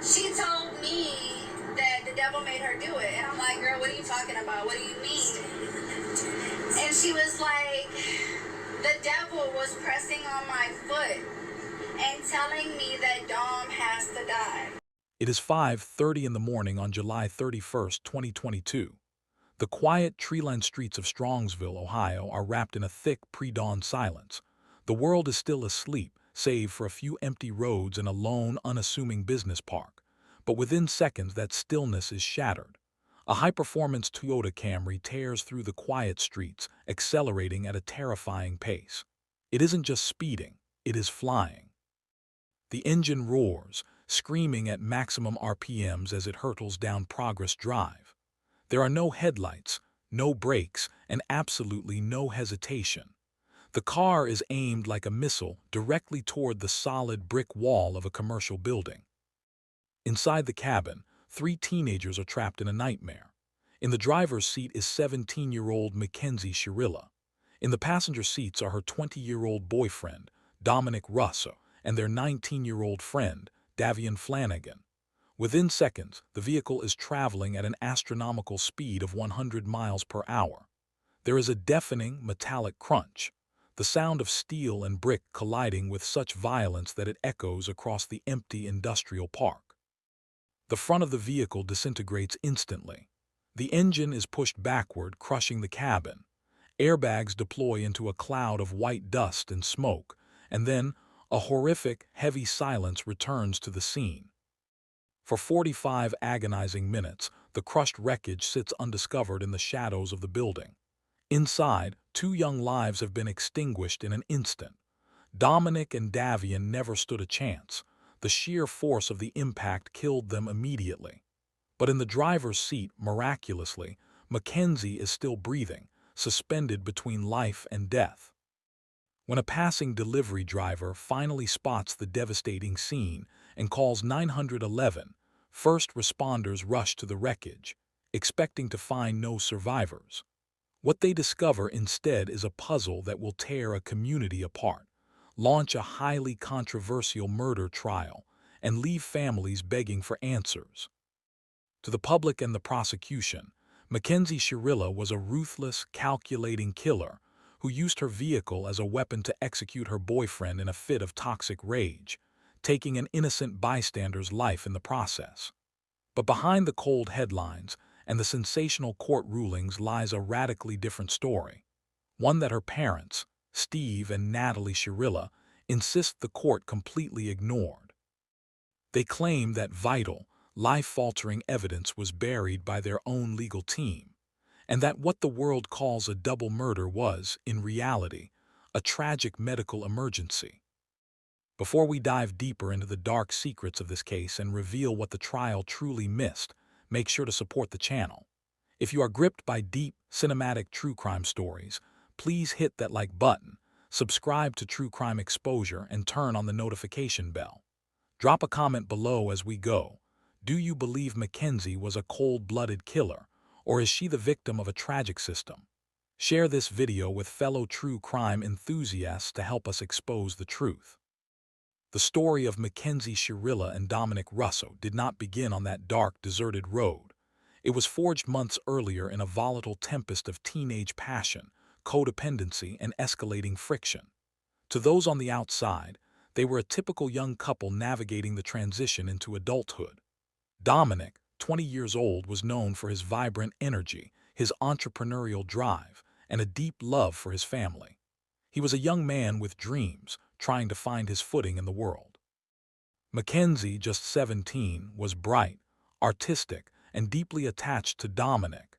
She told me that the devil made her do it. And I'm like, girl, what are you talking about? What do you mean? And she was like, the devil was pressing on my foot and telling me that Dom has to die. It is 5:30 in the morning on July 31st, 2022. The quiet, tree-lined streets of Strongsville, Ohio are wrapped in a thick pre-dawn silence. The world is still asleep, save for a few empty roads and a lone, unassuming business park. But within seconds, that stillness is shattered. A high-performance Toyota Camry tears through the quiet streets, accelerating at a terrifying pace. It isn't just speeding, it is flying. The engine roars, screaming at maximum RPMs as it hurtles down Progress Drive. There are no headlights, no brakes, and absolutely no hesitation. The car is aimed like a missile directly toward the solid brick wall of a commercial building. Inside the cabin, three teenagers are trapped in a nightmare. In the driver's seat is 17-year-old Mackenzie Shirilla. In the passenger seats are her 20-year-old boyfriend, Dominic Russo, and their 19-year-old friend, Davian Flanagan. Within seconds, the vehicle is traveling at an astronomical speed of 100 miles per hour. There is a deafening, metallic crunch, the sound of steel and brick colliding with such violence that it echoes across the empty industrial park. The front of the vehicle disintegrates instantly. The engine is pushed backward, crushing the cabin. Airbags deploy into a cloud of white dust and smoke, and then a horrific, heavy silence returns to the scene. For 45 agonizing minutes, the crushed wreckage sits undiscovered in the shadows of the building. Inside, two young lives have been extinguished in an instant. Dominic and Davian never stood a chance. The sheer force of the impact killed them immediately. But in the driver's seat, miraculously, Mackenzie is still breathing, suspended between life and death. When a passing delivery driver finally spots the devastating scene and calls 911, first responders rush to the wreckage, expecting to find no survivors. What they discover instead is a puzzle that will tear a community apart, launch a highly controversial murder trial, and leave families begging for answers. To the public and the prosecution, Mackenzie Shirilla was a ruthless, calculating killer who used her vehicle as a weapon to execute her boyfriend in a fit of toxic rage, taking an innocent bystander's life in the process. But behind the cold headlines and the sensational court rulings lies a radically different story, one that her parents, Steve and Natalie Shirilla, insist the court completely ignored. They claim that vital, life-altering evidence was buried by their own legal team, and that what the world calls a double murder was, in reality, a tragic medical emergency. Before we dive deeper into the dark secrets of this case and reveal what the trial truly missed, make sure to support the channel. If you are gripped by deep, cinematic true crime stories, please hit that like button, subscribe to True Crime Exposure, and turn on the notification bell. Drop a comment below as we go. Do you believe Mackenzie was a cold-blooded killer, or is she the victim of a tragic system? Share this video with fellow true crime enthusiasts to help us expose the truth. The story of Mackenzie Shirilla and Dominic Russo did not begin on that dark, deserted road. It was forged months earlier in a volatile tempest of teenage passion, codependency, and escalating friction. To those on the outside, they were a typical young couple navigating the transition into adulthood. Dominic, 20 years old, was known for his vibrant energy, his entrepreneurial drive, and a deep love for his family. He was a young man with dreams, trying to find his footing in the world. Mackenzie, just 17, was bright, artistic, and deeply attached to Dominic.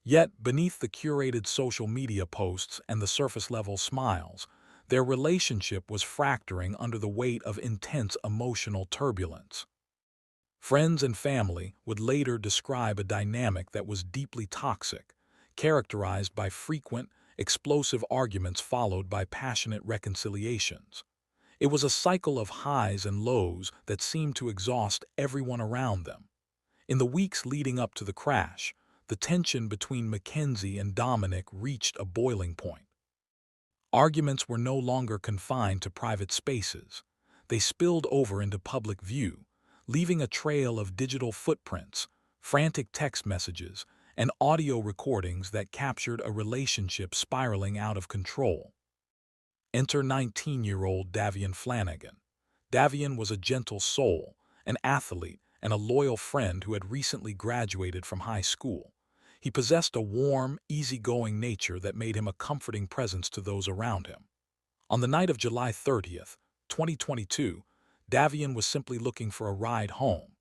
Yet, beneath the curated social media posts and the surface-level smiles, their relationship was fracturing under the weight of intense emotional turbulence. Friends and family would later describe a dynamic that was deeply toxic, characterized by frequent, explosive arguments followed by passionate reconciliations. It was a cycle of highs and lows that seemed to exhaust everyone around them. In the weeks leading up to the crash, the tension between Mackenzie and Dominic reached a boiling point. Arguments were no longer confined to private spaces. They spilled over into public view, leaving a trail of digital footprints, frantic text messages, and audio recordings that captured a relationship spiraling out of control. Enter 19-year-old Davian Flanagan. Davian was a gentle soul, an athlete, and a loyal friend who had recently graduated from high school. He possessed a warm, easygoing nature that made him a comforting presence to those around him. On the night of July 30th, 2022, Davian was simply looking for a ride home.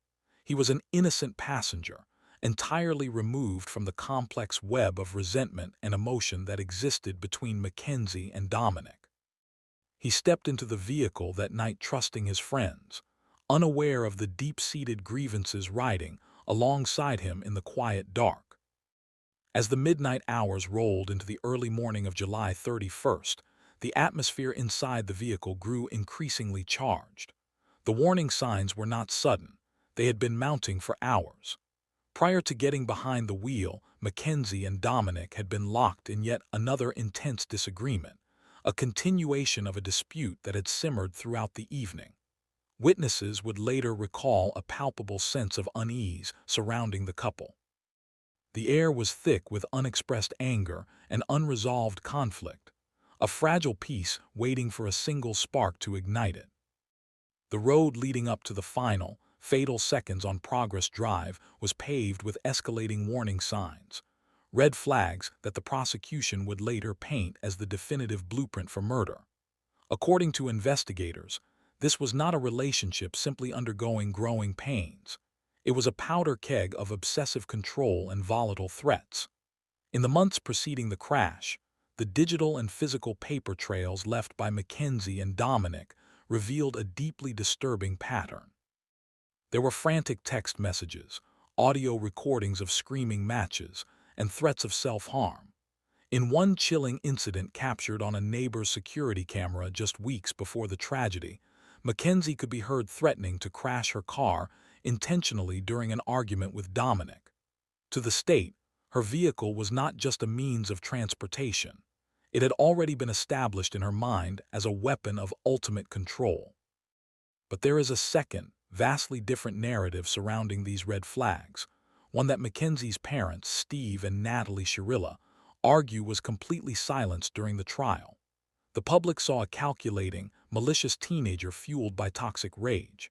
He was an innocent passenger, entirely removed from the complex web of resentment and emotion that existed between Mackenzie and Dominic. He stepped into the vehicle that night trusting his friends, unaware of the deep-seated grievances riding alongside him in the quiet dark. As the midnight hours rolled into the early morning of July 31st, the atmosphere inside the vehicle grew increasingly charged. The warning signs were not sudden. They had been mounting for hours. Prior to getting behind the wheel, Mackenzie and Dominic had been locked in yet another intense disagreement, a continuation of a dispute that had simmered throughout the evening. Witnesses would later recall a palpable sense of unease surrounding the couple. The air was thick with unexpressed anger and unresolved conflict, a fragile piece waiting for a single spark to ignite it. The road leading up to the final, fatal seconds on Progress Drive was paved with escalating warning signs, red flags that the prosecution would later paint as the definitive blueprint for murder. According to investigators, this was not a relationship simply undergoing growing pains. It was a powder keg of obsessive control and volatile threats. In the months preceding the crash, the digital and physical paper trails left by Mackenzie and Dominic revealed a deeply disturbing pattern. There were frantic text messages, audio recordings of screaming matches, and threats of self-harm. In one chilling incident captured on a neighbor's security camera just weeks before the tragedy, Mackenzie could be heard threatening to crash her car intentionally during an argument with Dominic. To the state, her vehicle was not just a means of transportation. It had already been established in her mind as a weapon of ultimate control. But there is a second, vastly different narrative surrounding these red flags, one that Mackenzie's parents, Steve and Natalie Shirilla, argue was completely silenced during the trial. The public saw a calculating, malicious teenager fueled by toxic rage.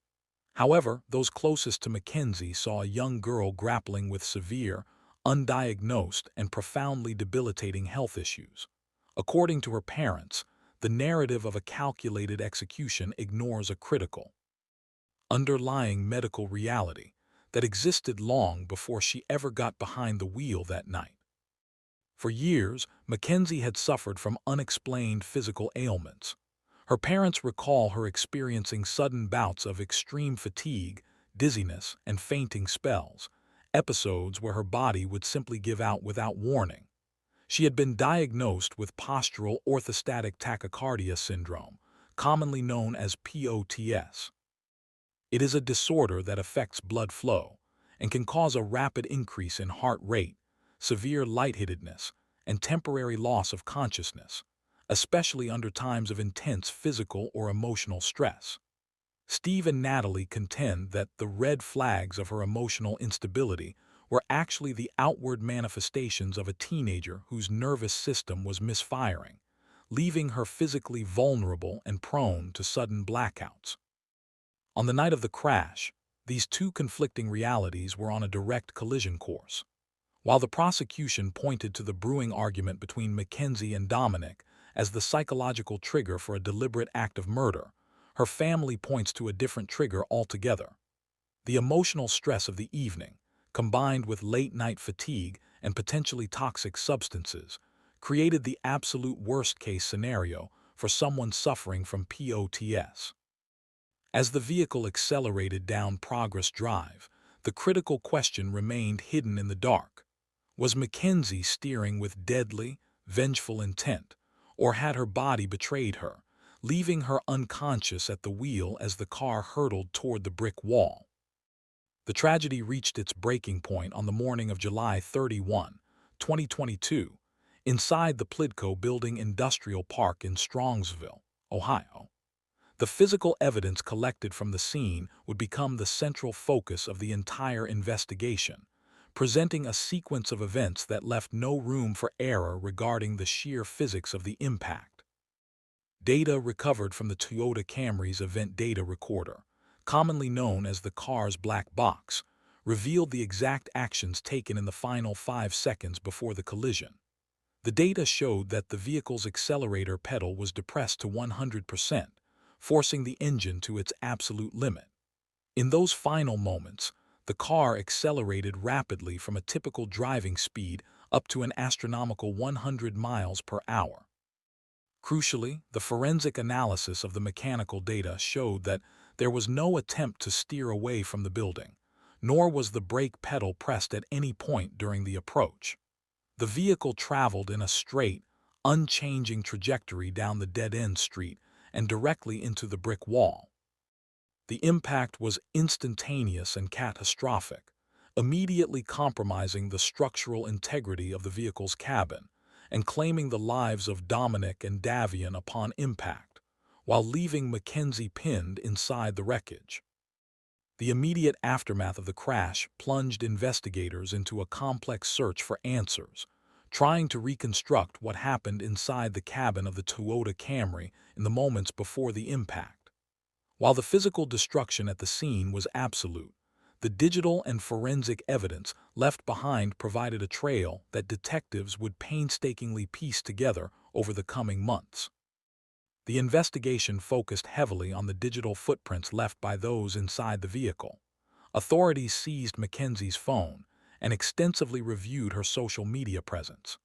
However, those closest to Mackenzie saw a young girl grappling with severe, undiagnosed, and profoundly debilitating health issues. According to her parents, the narrative of a calculated execution ignores a critical, underlying medical reality that existed long before she ever got behind the wheel that night. For years, Mackenzie had suffered from unexplained physical ailments. Her parents recall her experiencing sudden bouts of extreme fatigue, dizziness, and fainting spells, episodes where her body would simply give out without warning. She had been diagnosed with postural orthostatic tachycardia syndrome, commonly known as POTS. It is a disorder that affects blood flow and can cause a rapid increase in heart rate, severe lightheadedness, and temporary loss of consciousness, especially under times of intense physical or emotional stress. Steve and Natalie contend that the red flags of her emotional instability were actually the outward manifestations of a teenager whose nervous system was misfiring, leaving her physically vulnerable and prone to sudden blackouts. On the night of the crash, these two conflicting realities were on a direct collision course. While the prosecution pointed to the brewing argument between Mackenzie and Dominic as the psychological trigger for a deliberate act of murder, her family points to a different trigger altogether. The emotional stress of the evening, combined with late-night fatigue and potentially toxic substances, created the absolute worst-case scenario for someone suffering from POTS. As the vehicle accelerated down Progress Drive, the critical question remained hidden in the dark. Was Mackenzie steering with deadly, vengeful intent, or had her body betrayed her, leaving her unconscious at the wheel as the car hurtled toward the brick wall? The tragedy reached its breaking point on the morning of July 31, 2022, inside the Plidco Building Industrial Park in Strongsville, Ohio. The physical evidence collected from the scene would become the central focus of the entire investigation, presenting a sequence of events that left no room for error regarding the sheer physics of the impact. Data recovered from the Toyota Camry's event data recorder, commonly known as the car's black box, revealed the exact actions taken in the final 5 seconds before the collision. The data showed that the vehicle's accelerator pedal was depressed to 100%, forcing the engine to its absolute limit. In those final moments, the car accelerated rapidly from a typical driving speed up to an astronomical 100 miles per hour. Crucially, the forensic analysis of the mechanical data showed that there was no attempt to steer away from the building, nor was the brake pedal pressed at any point during the approach. The vehicle traveled in a straight, unchanging trajectory down the dead-end street and directly into the brick wall. The impact was instantaneous and catastrophic, immediately compromising the structural integrity of the vehicle's cabin and claiming the lives of Dominic and Davian upon impact, while leaving Mackenzie pinned inside the wreckage. The immediate aftermath of the crash plunged investigators into a complex search for answers, trying to reconstruct what happened inside the cabin of the Toyota Camry in the moments before the impact. While the physical destruction at the scene was absolute, the digital and forensic evidence left behind provided a trail that detectives would painstakingly piece together over the coming months. The investigation focused heavily on the digital footprints left by those inside the vehicle. Authorities seized Mackenzie's phone and extensively reviewed her social media presence.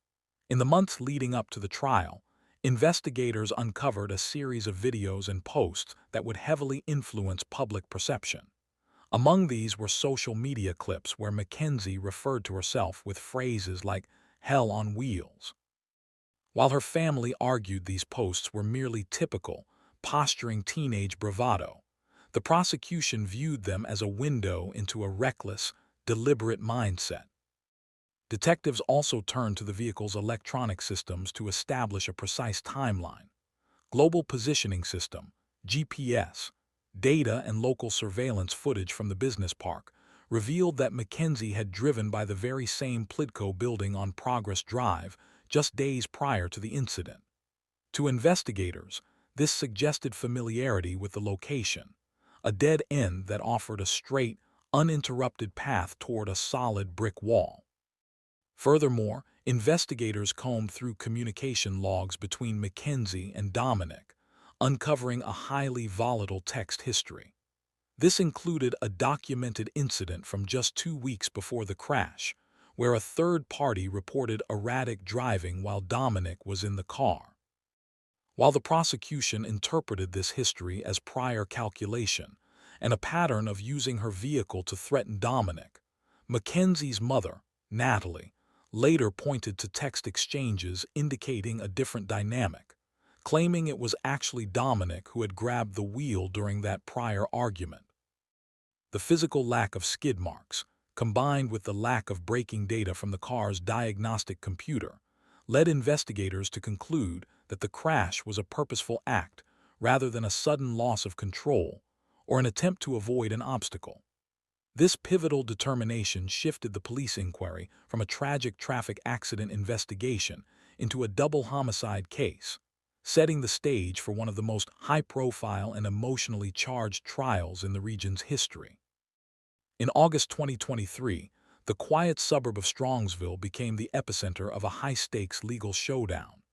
In the months leading up to the trial, investigators uncovered a series of videos and posts that would heavily influence public perception. Among these were social media clips where Mackenzie referred to herself with phrases like "hell on wheels." While her family argued these posts were merely typical, posturing teenage bravado, the prosecution viewed them as a window into a reckless, deliberate mindset. Detectives also turned to the vehicle's electronic systems to establish a precise timeline. Global Positioning System, GPS, data and local surveillance footage from the business park revealed that Mackenzie had driven by the very same Plidco building on Progress Drive just days prior to the incident. To investigators, this suggested familiarity with the location, a dead end that offered a straight, uninterrupted path toward a solid brick wall. Furthermore, investigators combed through communication logs between Mackenzie and Dominic, uncovering a highly volatile text history. This included a documented incident from just 2 weeks before the crash, where a third party reported erratic driving while Dominic was in the car. While the prosecution interpreted this history as prior calculation and a pattern of using her vehicle to threaten Dominic, Mackenzie's mother, Natalie, later pointed to text exchanges indicating a different dynamic, claiming it was actually Dominic who had grabbed the wheel during that prior argument. The physical lack of skid marks, combined with the lack of braking data from the car's diagnostic computer, led investigators to conclude that the crash was a purposeful act rather than a sudden loss of control or an attempt to avoid an obstacle. This pivotal determination shifted the police inquiry from a tragic traffic accident investigation into a double homicide case, setting the stage for one of the most high-profile and emotionally charged trials in the region's history. In August 2023, the quiet suburb of Strongsville became the epicenter of a high-stakes legal showdown.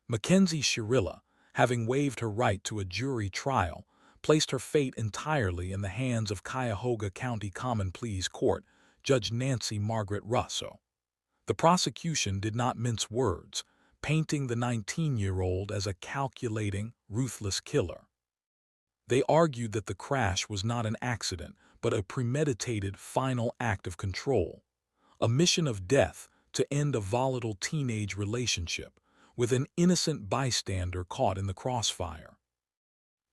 Mackenzie Shirilla, having waived her right to a jury trial, placed her fate entirely in the hands of Cuyahoga County Common Pleas Court Judge Nancy Margaret Russo. The prosecution did not mince words, painting the 19-year-old as a calculating, ruthless killer. They argued that the crash was not an accident, but a premeditated final act of control, a mission of death to end a volatile teenage relationship with an innocent bystander caught in the crossfire.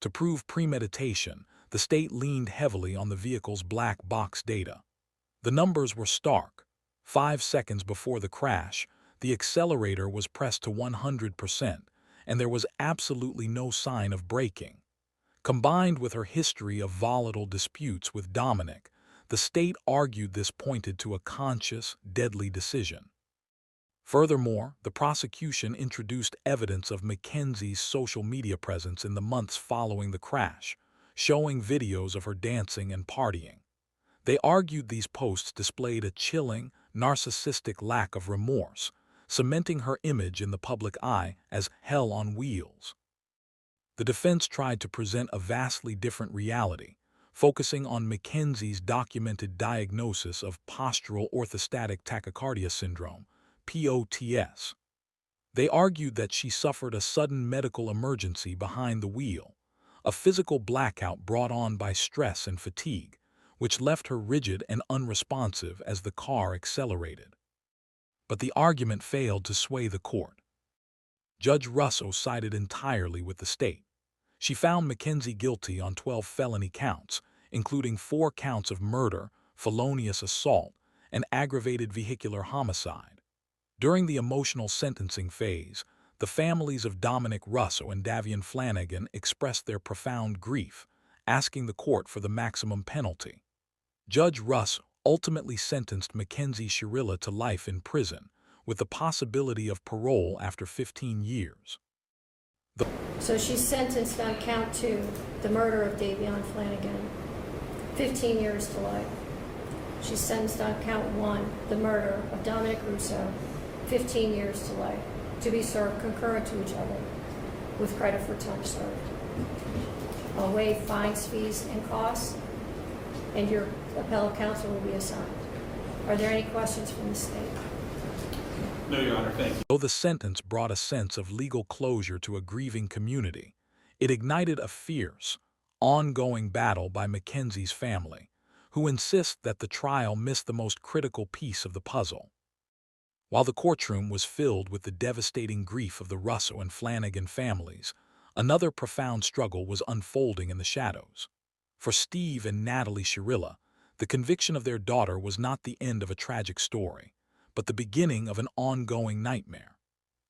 To prove premeditation, the state leaned heavily on the vehicle's black box data. The numbers were stark. 5 seconds before the crash, the accelerator was pressed to 100%, and there was absolutely no sign of braking. Combined with her history of volatile disputes with Dominic, the state argued this pointed to a conscious, deadly decision. Furthermore, the prosecution introduced evidence of Mackenzie's social media presence in the months following the crash, showing videos of her dancing and partying. They argued these posts displayed a chilling, narcissistic lack of remorse, cementing her image in the public eye as hell on wheels. The defense tried to present a vastly different reality, focusing on Mackenzie's documented diagnosis of postural orthostatic tachycardia syndrome, POTS. They argued that she suffered a sudden medical emergency behind the wheel, a physical blackout brought on by stress and fatigue, which left her rigid and unresponsive as the car accelerated. But the argument failed to sway the court. Judge Russo sided entirely with the state. She found Mackenzie guilty on 12 felony counts, including 4 counts of murder, felonious assault, and aggravated vehicular homicide. During the emotional sentencing phase, the families of Dominic Russo and Davian Flanagan expressed their profound grief, asking the court for the maximum penalty. Judge Russ ultimately sentenced Mackenzie Shirilla to life in prison, with the possibility of parole after 15 years. So she's sentenced on count 2, the murder of Davian Flanagan, 15 years to life. She's sentenced on count 1, the murder of Dominic Russo, 15 years to life, to be served concurrent to each other, with credit for time served. I'll waive fines, fees, and costs, and your appellate counsel will be assigned. Are there any questions from the state? No, Your Honor, thank you. Though the sentence brought a sense of legal closure to a grieving community, it ignited a fierce, ongoing battle by Mackenzie's family, who insist that the trial missed the most critical piece of the puzzle. While the courtroom was filled with the devastating grief of the Russo and Flanagan families, another profound struggle was unfolding in the shadows. For Steve and Natalie Shirilla, the conviction of their daughter was not the end of a tragic story, but the beginning of an ongoing nightmare.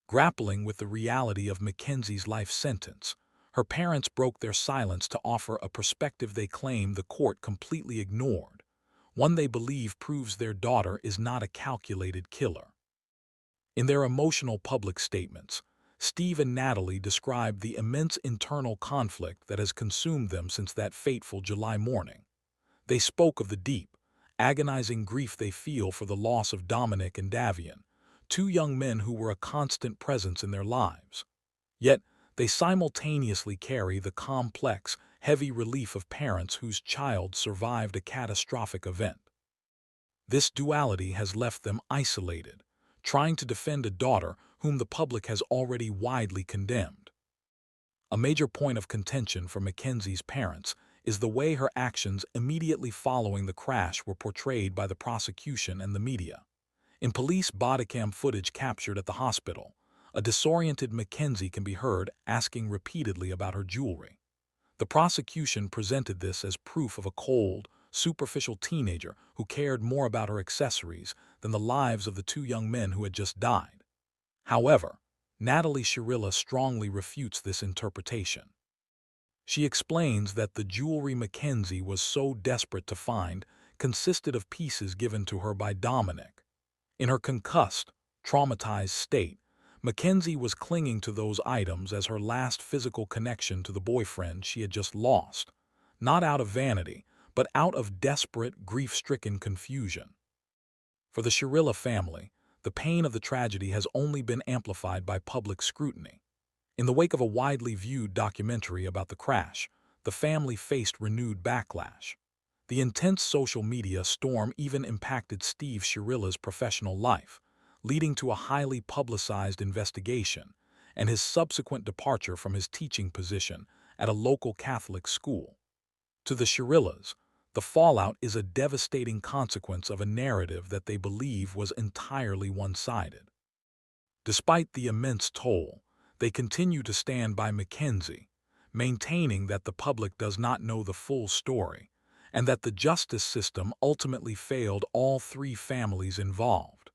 Grappling with the reality of Mackenzie's life sentence, her parents broke their silence to offer a perspective they claim the court completely ignored, one they believe proves their daughter is not a calculated killer. In their emotional public statements, Steve and Natalie described the immense internal conflict that has consumed them since that fateful July morning. They spoke of the deep, agonizing grief they feel for the loss of Dominic and Davian, 2 young men who were a constant presence in their lives. Yet, they simultaneously carry the complex, heavy relief of parents whose child survived a catastrophic event. This duality has left them isolated, trying to defend a daughter whom the public has already widely condemned. A major point of contention for Mackenzie's parents is the way her actions immediately following the crash were portrayed by the prosecution and the media. In police bodycam footage captured at the hospital, a disoriented Mackenzie can be heard asking repeatedly about her jewelry. The prosecution presented this as proof of a cold, superficial teenager who cared more about her accessories than the lives of the 2 young men who had just died. However, Natalie Shirilla strongly refutes this interpretation. She explains that the jewelry Mackenzie was so desperate to find consisted of pieces given to her by Dominic. In her concussed, traumatized state, Mackenzie was clinging to those items as her last physical connection to the boyfriend she had just lost, not out of vanity, but out of desperate, grief-stricken confusion. For the Shirilla family, the pain of the tragedy has only been amplified by public scrutiny. In the wake of a widely viewed documentary about the crash, the family faced renewed backlash. The intense social media storm even impacted Steve Shirilla's professional life, leading to a highly publicized investigation and his subsequent departure from his teaching position at a local Catholic school. To the Shirillas, the fallout is a devastating consequence of a narrative that they believe was entirely one-sided. Despite the immense toll, they continue to stand by Mackenzie, maintaining that the public does not know the full story and that the justice system ultimately failed all 3 families involved.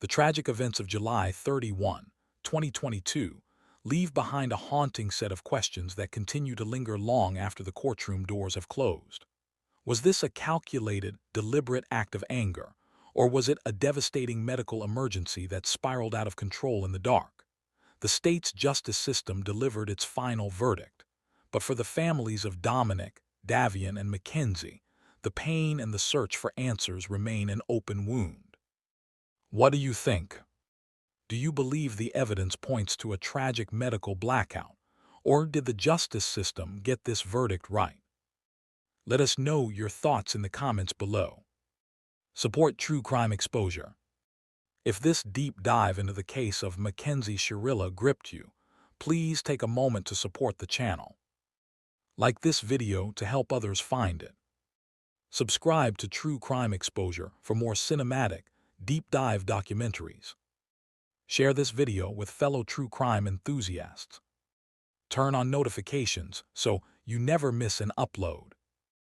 The tragic events of July 31, 2022, leave behind a haunting set of questions that continue to linger long after the courtroom doors have closed. Was this a calculated, deliberate act of anger, or was it a devastating medical emergency that spiraled out of control in the dark? The state's justice system delivered its final verdict, but for the families of Dominic, Davian, and Mackenzie, the pain and the search for answers remain an open wound. What do you think? Do you believe the evidence points to a tragic medical blackout, or did the justice system get this verdict right? Let us know your thoughts in the comments below. Support true crime exposure. If this deep dive into the case of Mackenzie Shirilla gripped you, please take a moment to support the channel. Like this video to help others find it. Subscribe to True Crime Exposure for more cinematic, deep dive documentaries. Share this video with fellow true crime enthusiasts. Turn on notifications so you never miss an upload.